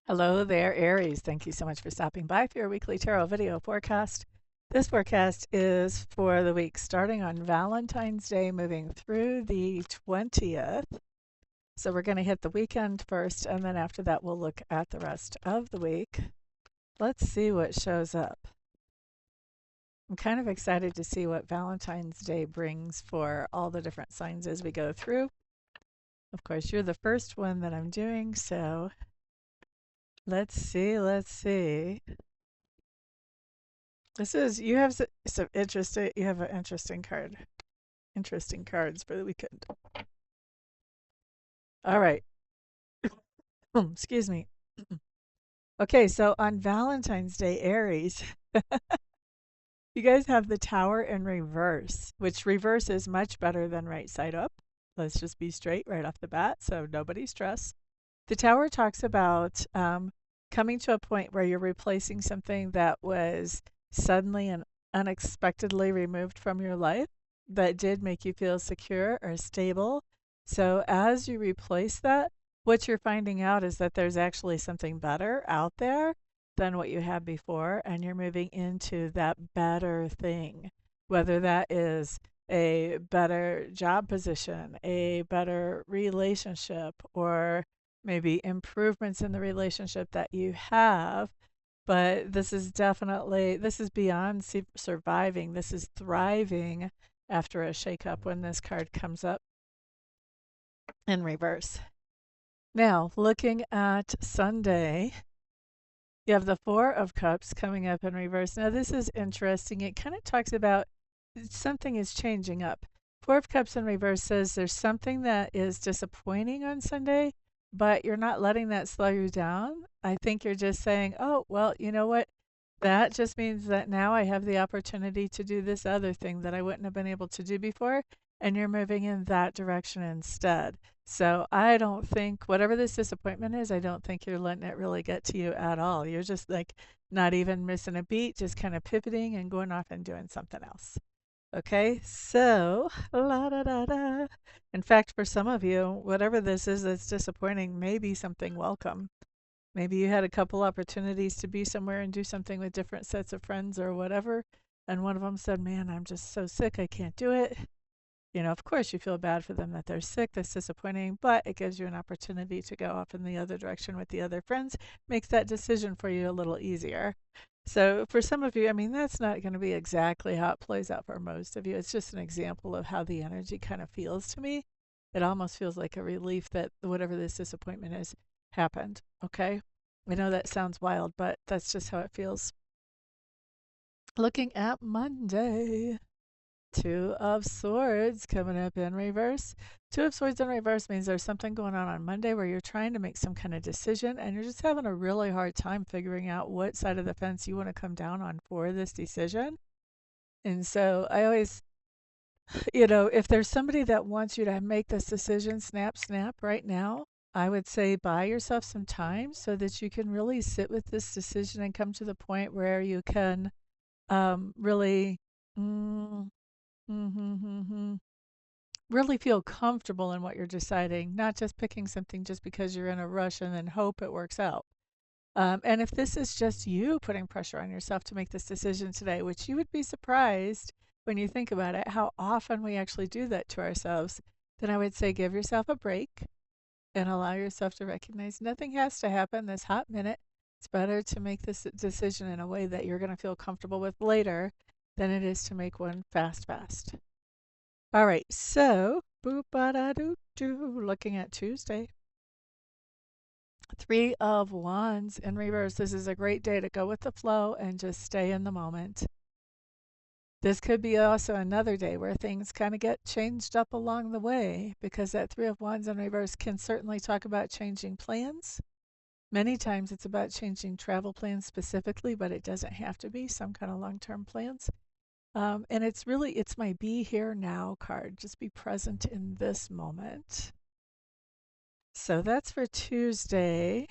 Hello there, Aries. Thank you so much for stopping by for your weekly tarot video forecast. This forecast is for the week starting on Valentine's Day, moving through the 20th. So we're going to hit the weekend first, and then after that, we'll look at the rest of the week. Let's see what shows up. I'm kind of excited to see what Valentine's Day brings for all the different signs as we go through. Of course, you're the first one that I'm doing, so let's see. This is you have some interesting. You have an interesting card. Interesting cards for the weekend. All right. Excuse me. Okay, so on Valentine's Day, Aries, you guys have the Tower in reverse, which reverse is much better than right side up. Let's just be straight right off the bat, so nobody stress. The Tower talks about coming to a point where you're replacing something that was suddenly and unexpectedly removed from your life that did make you feel secure or stable. So as you replace that, what you're finding out is that there's actually something better out there than what you had before, and you're moving into that better thing, whether that is a better job position, a better relationship, or maybe improvements in the relationship that you have. But this is definitely, this is beyond surviving. This is thriving after a shakeup when this card comes up in reverse. Now, looking at Sunday, you have the Four of Cups coming up in reverse. Now, this is interesting. It kind of talks about something is changing up. Four of Cups in reverse says there's something that is disappointing on Sunday, but you're not letting that slow you down. I think you're just saying, oh, well, you know what? That just means that now I have the opportunity to do this other thing that I wouldn't have been able to do before, and you're moving in that direction instead. So I don't think, whatever this disappointment is, I don't think you're letting it really get to you at all. You're just like not even missing a beat, just kind of pivoting and going off and doing something else. Okay, so la da da da. In fact, for some of you, whatever this is that's disappointing may be something welcome. Maybe you had a couple opportunities to be somewhere and do something with different sets of friends or whatever, and one of them said, "Man, I'm just so sick, I can't do it." You know, of course, you feel bad for them that they're sick. That's disappointing, but it gives you an opportunity to go off in the other direction with the other friends, makes that decision for you a little easier. So, for some of you, I mean, that's not going to be exactly how it plays out for most of you. It's just an example of how the energy kind of feels to me. It almost feels like a relief that whatever this disappointment is happened. Okay. I know that sounds wild, but that's just how it feels. Looking at Monday. Two of Swords coming up in reverse. Two of Swords in reverse means there's something going on Monday where you're trying to make some kind of decision and you're just having a really hard time figuring out what side of the fence you want to come down on for this decision. And so I always, if there's somebody that wants you to make this decision, snap right now, I would say buy yourself some time so that you can really sit with this decision and come to the point where you can really. Mm, mm-hmm, really feel comfortable in what you're deciding, not just picking something just because you're in a rush and then hope it works out. And if this is just you putting pressure on yourself to make this decision today, which you would be surprised when you think about it, how often we actually do that to ourselves, then I would say give yourself a break and allow yourself to recognize nothing has to happen this hot minute. It's better to make this decision in a way that you're going to feel comfortable with later than it is to make one fast. All right, so boop ba da doo doo. Looking at Tuesday, Three of Wands in reverse. This is a great day to go with the flow and just stay in the moment. This could be also another day where things kind of get changed up along the way because that Three of Wands in reverse can certainly talk about changing plans. Many times it's about changing travel plans specifically, but it doesn't have to be some kind of long-term plans. And it's my be here now card. Just be present in this moment. So that's for Tuesday.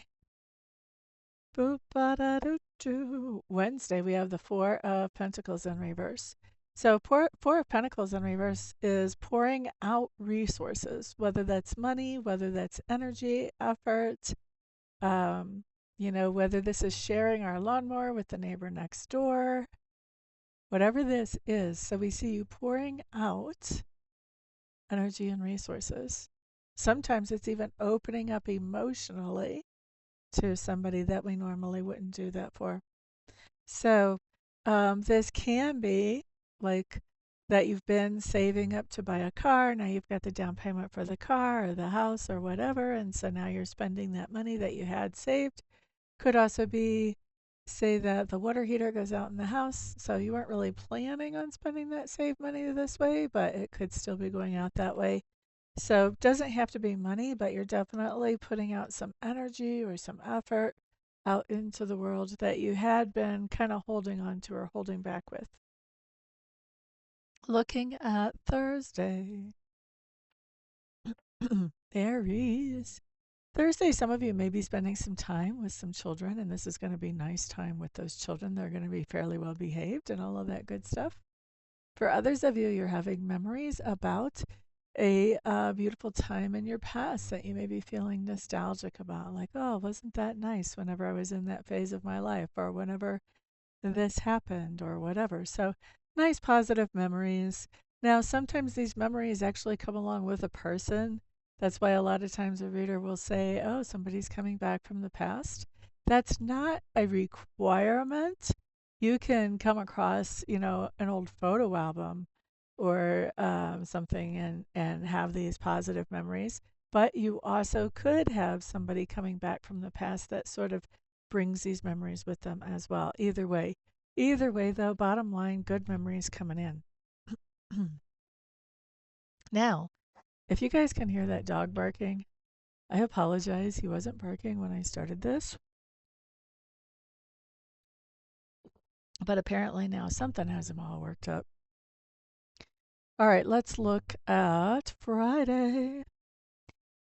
Wednesday, we have the Four of Pentacles in reverse. So Four of Pentacles in reverse is pouring out resources, whether that's money, whether that's energy, effort, Whether this is sharing our lawnmower with the neighbor next door, whatever this is. So we see you pouring out energy and resources. Sometimes it's even opening up emotionally to somebody that we normally wouldn't do that for. So this can be like that you've been saving up to buy a car. Now you've got the down payment for the car or the house or whatever. And so now you're spending that money that you had saved. Could also be, say, that the water heater goes out in the house. So you weren't really planning on spending that saved money this way, but it could still be going out that way. So it doesn't have to be money, but you're definitely putting out some energy or some effort out into the world that you had been kind of holding on to or holding back with. Looking at Thursday. Aries. Thursday, some of you may be spending some time with some children, and this is going to be nice time with those children. They're going to be fairly well behaved and all of that good stuff. For others of you, you're having memories about a beautiful time in your past that you may be feeling nostalgic about. Like, oh, wasn't that nice whenever I was in that phase of my life, or whenever this happened, or whatever. So, nice positive memories. Now, sometimes these memories actually come along with a person. That's why a lot of times a reader will say, oh, somebody's coming back from the past. That's not a requirement. You can come across, an old photo album or something and have these positive memories. But you also could have somebody coming back from the past that sort of brings these memories with them as well. Either way, though, bottom line, good memories coming in. Now, if you guys can hear that dog barking, I apologize. He wasn't barking when I started this, but apparently now something has him all worked up. All right, let's look at Friday.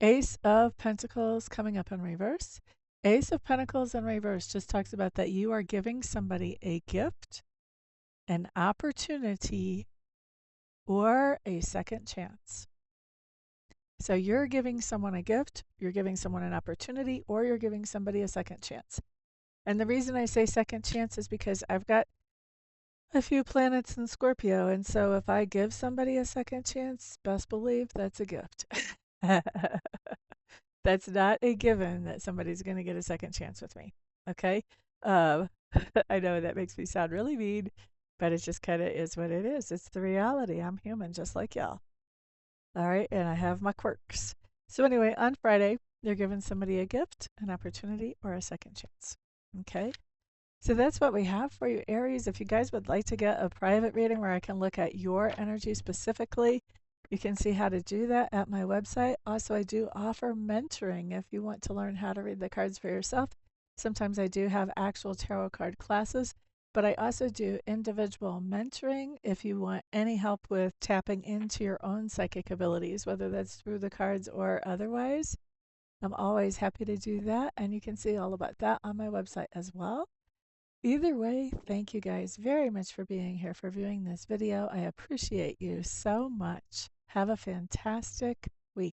Ace of Pentacles coming up in reverse. Ace of Pentacles in reverse just talks about that you are giving somebody a gift, an opportunity, or a second chance. So you're giving someone a gift, you're giving someone an opportunity, or you're giving somebody a second chance. And the reason I say second chance is because I've got a few planets in Scorpio. And so if I give somebody a second chance, best believe that's a gift. That's not a given that somebody's going to get a second chance with me. Okay. Um, I know that makes me sound really mean, but it just kind of is what it is. It's the reality. I'm human just like y'all. All right. And I have my quirks. So, anyway, on Friday, you're giving somebody a gift, an opportunity, or a second chance. Okay. So that's what we have for you, Aries. If you guys would like to get a private reading where I can look at your energy specifically, you can see how to do that at my website. Also, I do offer mentoring if you want to learn how to read the cards for yourself. Sometimes I do have actual tarot card classes, but I also do individual mentoring if you want any help with tapping into your own psychic abilities, whether that's through the cards or otherwise. I'm always happy to do that, and you can see all about that on my website as well. Either way, thank you guys very much for being here, for viewing this video. I appreciate you so much. Have a fantastic week.